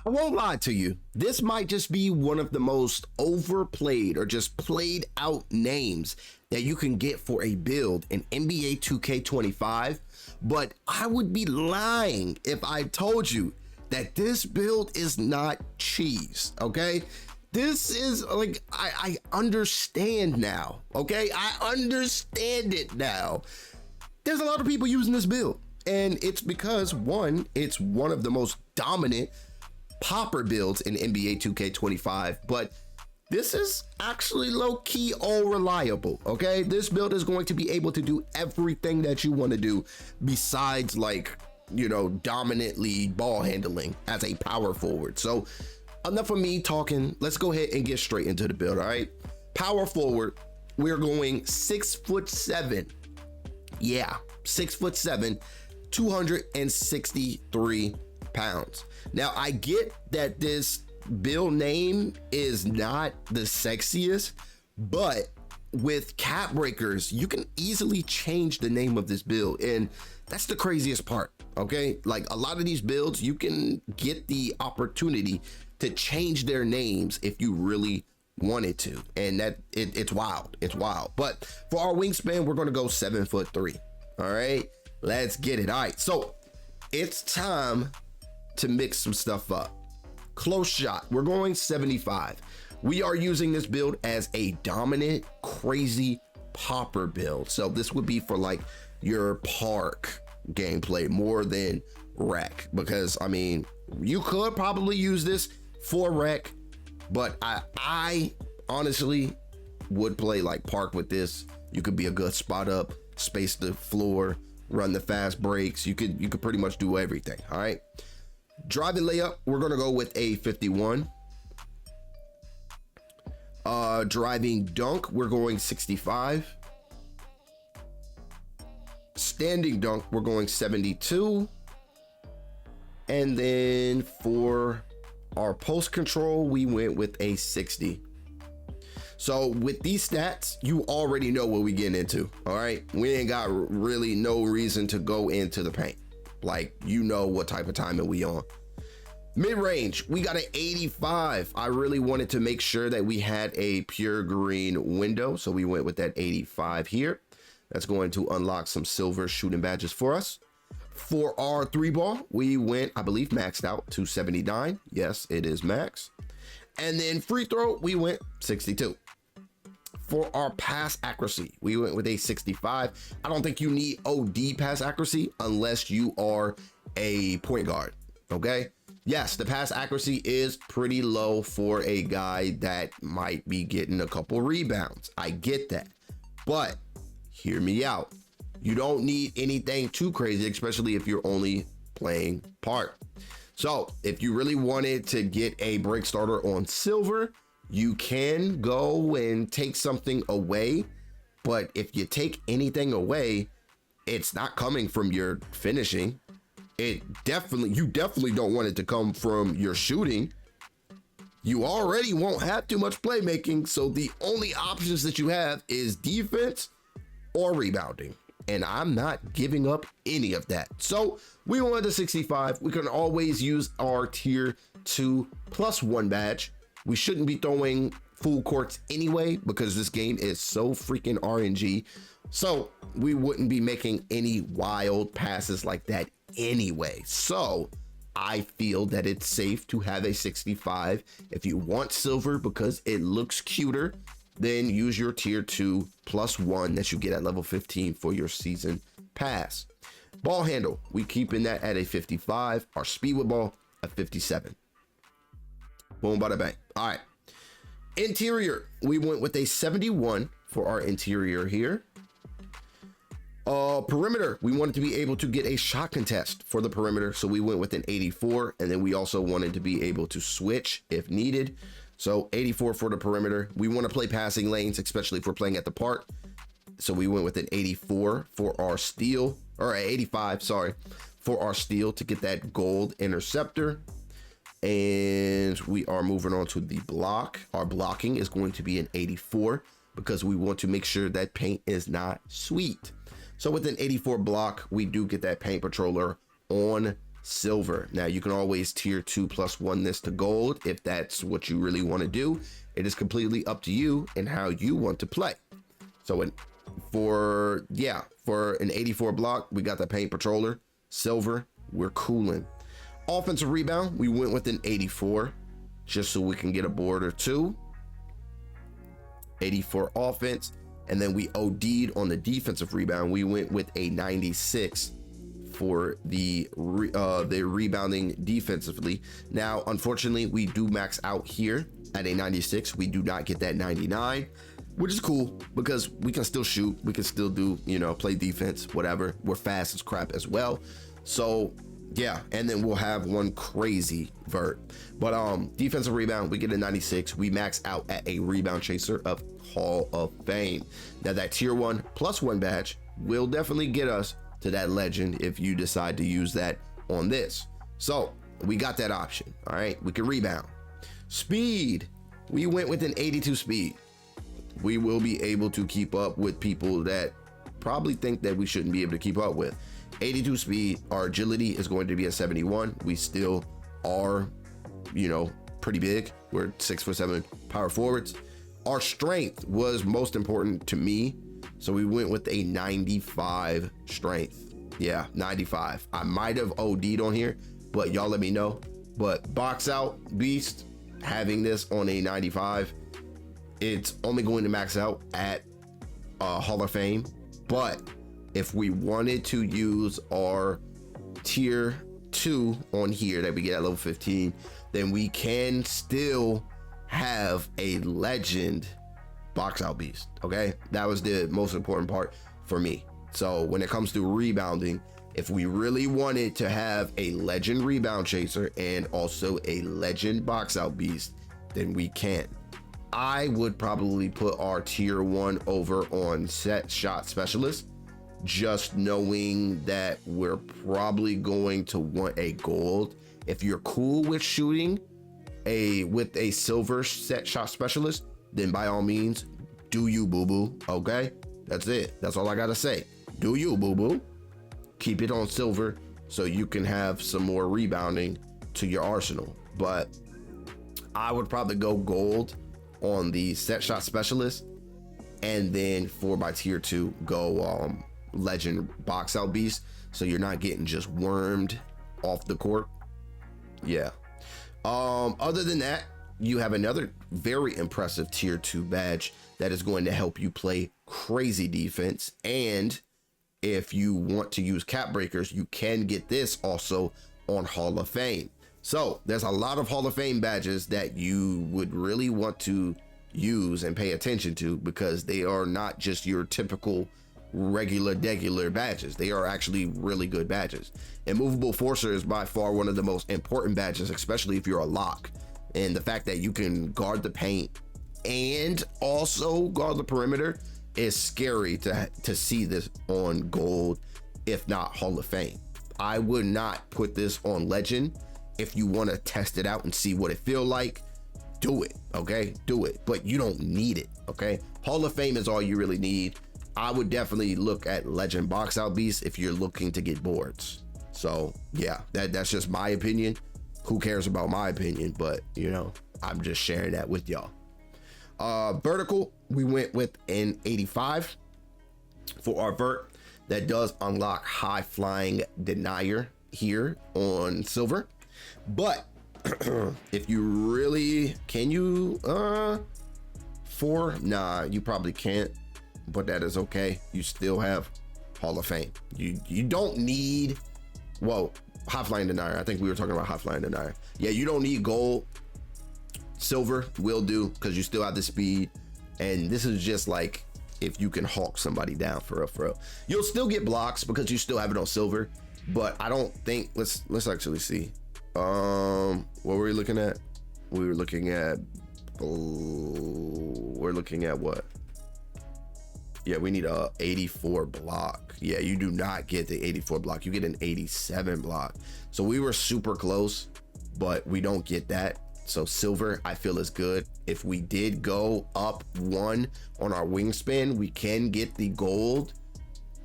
I won't lie to you. This might just be one of the most overplayed or just played out names that you can get for a build in NBA 2K25. But I would be lying if I told you that this build is not cheese, okay? This is like, I understand now, okay? I understand it now. There's a lot of people using this build, and it's because, one, it's one of the most dominant popper builds in NBA 2K25, but this is actually low-key all reliable, okay? This build is going to be able to do everything that you want to do besides, like, you know, dominantly ball handling as a power forward. So enough of me talking. Let's go ahead and get straight into the build. All right, power forward, we're going 6'7". Yeah, 6'7", 263 pounds. Now I get that this build name is not the sexiest, but with cap breakers, you can easily change the name of this build, and that's the craziest part. Okay, like a lot of these builds, you can get the opportunity to change their names if you really wanted to, and that it's wild. It's wild. But for our wingspan, we're going to go 7'3". All right, let's get it. All right, so it's time to mix some stuff up. Close shot, we're going 75. We are using this build as a dominant, crazy popper build. So this would be for like your park gameplay more than rec, because I mean, you could probably use this for rec, but I honestly would play like park with this. You could be a good spot up, space the floor, run the fast breaks. You could pretty much do everything. All right, driving layup, we're gonna go with a 51. Driving dunk, we're going 65. Standing dunk, we're going 72. And then for our post control, we went with a 60. So with these stats, you already know what we getting into. All right, we ain't got really no reason to go into the paint. Like, you know what type of timing we on. Mid-range, we got an 85. I really wanted to make sure that we had a pure green window, so we went with that 85 here. That's going to unlock some silver shooting badges for us. For our 3-ball, we went, I believe, maxed out to 79. Yes, it is max. And then free throw, we went 62. For our pass accuracy, we went with a 65. I don't think you need OD pass accuracy unless you are a point guard, okay? Yes, the pass accuracy is pretty low for a guy that might be getting a couple rebounds. I get that, but hear me out. You don't need anything too crazy, especially if you're only playing park. So if you really wanted to get a break starter on silver, you can go and take something away. But if you take anything away, it's not coming from your finishing. You definitely don't want it to come from your shooting. You already won't have too much playmaking. So the only options that you have is defense or rebounding. And I'm not giving up any of that. So we wanted the 65. We can always use our tier 2+1 badge. We shouldn't be throwing full courts anyway, because this game is so freaking RNG. So we wouldn't be making any wild passes like that anyway. So I feel that it's safe to have a 65. If you want silver because it looks cuter, then use your tier 2+1 that you get at level 15 for your season pass. Ball handle, we keeping that at a 55. Our speed with ball, a 57. Boom, bada bang. All right. Interior, we went with a 71 for our interior here. Perimeter, we wanted to be able to get a shot contest for the perimeter, so we went with an 84, and then we also wanted to be able to switch if needed. So 84 for the perimeter. We want to play passing lanes, especially if we're playing at the park. So we went with an 84 for our steal, or 85, sorry, for our steal to get that gold interceptor. And we are moving on to the block. Our blocking is going to be an 84 because we want to make sure that paint is not sweet. So with an 84 block, we do get that paint patroller on silver. Now you can always tier 2 +1 this to gold if that's what you really want to do. It is completely up to you and how you want to play. So for an 84 block, we got the paint patroller, silver, we're cooling. Offensive rebound, we went with an 84 just so we can get a board or two. 84 offense, and then we OD'd on the defensive rebound. We went with a 96 for the rebounding defensively. Now, unfortunately, we do max out here at a 96. We do not get that 99, which is cool because we can still shoot. We can still do, play defense, whatever. We're fast as crap as well. So yeah, and then we'll have one crazy vert. But defensive rebound, we get a 96. We max out at a rebound chaser of Hall of Fame. Now that tier 1 +1 badge will definitely get us to that legend if you decide to use that on this. So we got that option. All right, we can rebound. Speed, we went with an 82 speed. We will be able to keep up with people that probably think that we shouldn't be able to keep up with. 82 speed. Our agility is going to be a 71. We still are, pretty big. We're 6'7" power forwards. Our strength was most important to me, so we went with a 95 strength. Yeah, 95. I might have OD'd on here, but y'all let me know. But box out beast, having this on a 95, it's only going to max out at Hall of Fame. But if we wanted to use our tier 2 on here that we get at level 15, then we can still have a legend box out beast. Okay, that was the most important part for me. So when it comes to rebounding, if we really wanted to have a legend rebound chaser and also a legend box out beast, then we can. I would probably put our tier 1 over on set shot specialist, just knowing that we're probably going to want a gold. If you're cool with shooting with a silver set shot specialist, then by all means, do you, boo-boo. Okay, that's it. That's all I gotta say. Do you, boo-boo. Keep it on silver so you can have some more rebounding to your arsenal. But I would probably go gold on the set shot specialist, and then for my tier 2, go legend box out beast, so you're not getting just wormed off the court. Yeah. Other than that, you have another very impressive tier 2 badge that is going to help you play crazy defense. And if you want to use cap breakers, you can get this also on Hall of Fame. So there's a lot of Hall of Fame badges that you would really want to use and pay attention to, because they are not just your typical regular badges. They are actually really good badges. Immovable Forcer is by far one of the most important badges, especially if you're a lock. And the fact that you can guard the paint and also guard the perimeter is scary to see this on gold, if not Hall of Fame. I would not put this on legend. If you want to test it out and see what it feel like, do it. Okay, do it, but you don't need it. Okay, Hall of Fame is all you really need. I would definitely look at legend box out beast if you're looking to get boards. So yeah, that's just my opinion. Who cares about my opinion? But I'm just sharing that with y'all. Vertical, we went with an 85 for our vert. That does unlock high flying denier here on silver. But if you really, can you, 4? Nah, you probably can't, but that is okay. You still have Hall of Fame. You don't need, well, high flying denier. I think we were talking about high flying denier. Yeah, you don't need gold. Silver will do, because you still have the speed. And this is just like, if you can hawk somebody down for real. You'll still get blocks because you still have it on silver, but I don't think, let's actually see. What were we looking at? We're looking at what? Yeah, we need a 84 block. Yeah, you do not get the 84 block. You get an 87 block. So we were super close, but we don't get that. So silver, I feel, is good. If we did go up 1 on our wingspan, we can get the gold,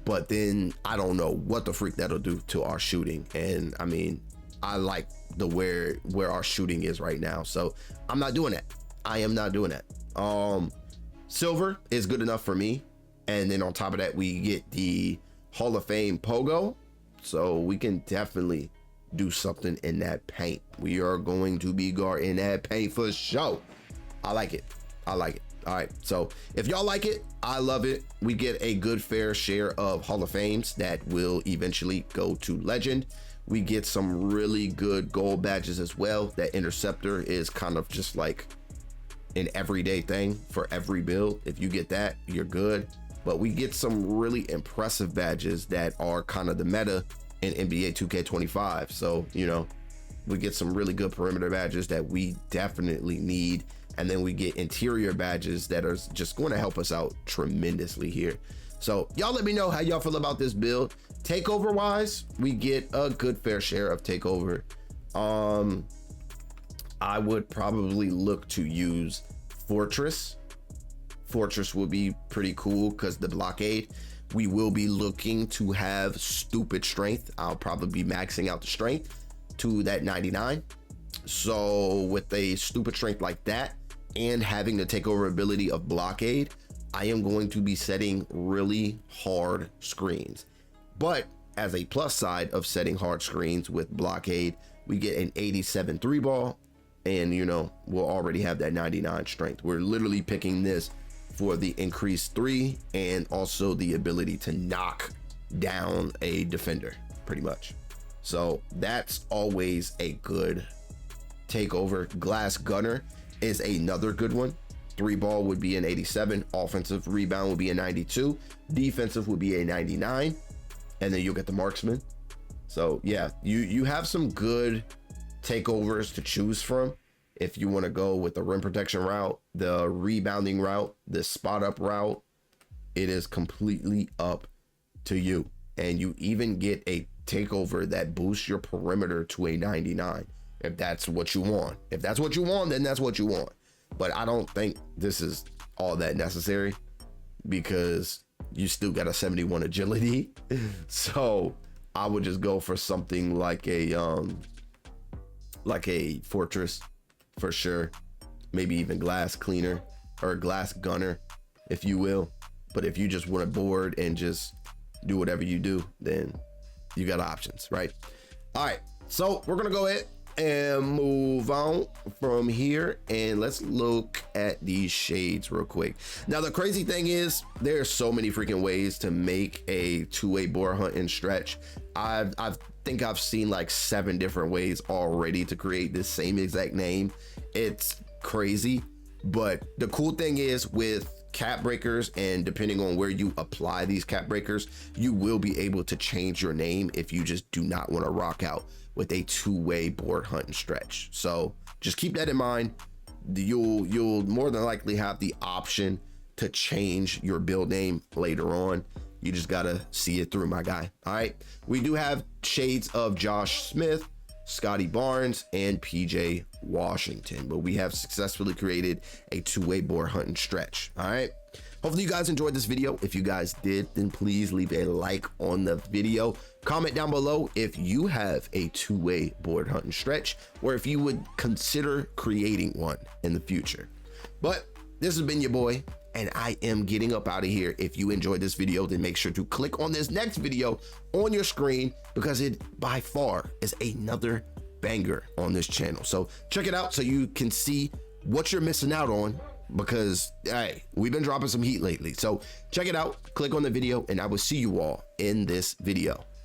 but then I don't know what the freak that'll do to our shooting. And I mean, I like the where our shooting is right now. So I'm not doing that. I am not doing that. Silver is good enough for me. And then on top of that, we get the Hall of Fame Pogo. So we can definitely do something in that paint. We are going to be guarding that paint for sure. I like it. I like it. All right. So if y'all like it, I love it. We get a good fair share of Hall of Fames that will eventually go to Legend. We get some really good gold badges as well. That Interceptor is kind of just like an everyday thing for every build. If you get that, you're good. But we get some really impressive badges that are kind of the meta in NBA 2K25. So, you know, we get some really good perimeter badges that we definitely need. And then we get interior badges that are just going to help us out tremendously here. So y'all let me know how y'all feel about this build. Takeover wise, we get a good fair share of takeover. I would probably look to use Fortress. Fortress will be pretty cool because the blockade. We will be looking to have stupid strength. I'll probably be maxing out the strength to that 99. So with a stupid strength like that and having the takeover ability of blockade, I am going to be setting really hard screens. But as a plus side of setting hard screens with blockade, we get an 87 3 ball, and you know, we'll already have that 99 strength. We're literally picking this for the increased 3 and also the ability to knock down a defender pretty much. So that's always a good takeover. Glass Gunner is another good one. 3 ball would be an 87. Offensive rebound would be a 92. Defensive would be a 99. And then you'll get the marksman. So yeah, you have some good takeovers to choose from. If you want to go with the rim protection route, the rebounding route, the spot up route, it is completely up to you. And you even get a takeover that boosts your perimeter to a 99. If that's what you want. If that's what you want, then that's what you want. But I don't think this is all that necessary because you still got a 71 agility. So I would just go for something like a Fortress for sure. Maybe even Glass Cleaner or Glass Gunner, if you will. But if you just want to board and just do whatever you do, then you got options, right? All right, so we're gonna go ahead and move on from here, and let's look at these shades real quick. Now the crazy thing is there's so many freaking ways to make a two-way board hunt and stretch. I think I've seen like 7 different ways already to create this same exact name. It's crazy, but the cool thing is with cap breakers, and depending on where you apply these cap breakers, you will be able to change your name if you just do not want to rock out with a two-way board hunt and stretch. So just keep that in mind. You'll more than likely have the option to change your build name later on. You just gotta see it through, my guy. All right, we do have shades of Josh Smith, Scotty Barnes, and PJ Washington, but we have successfully created a two-way board hunt and stretch. All right, hopefully you guys enjoyed this video. If you guys did, then please leave a like on the video. Comment down below if you have a two-way board hunt and stretch, or if you would consider creating one in the future. But this has been your boy, and I am getting up out of here. If you enjoyed this video, then make sure to click on this next video on your screen, because it by far is another banger on this channel. So check it out so you can see what you're missing out on, because hey, we've been dropping some heat lately. So check it out, click on the video, and I will see you all in this video.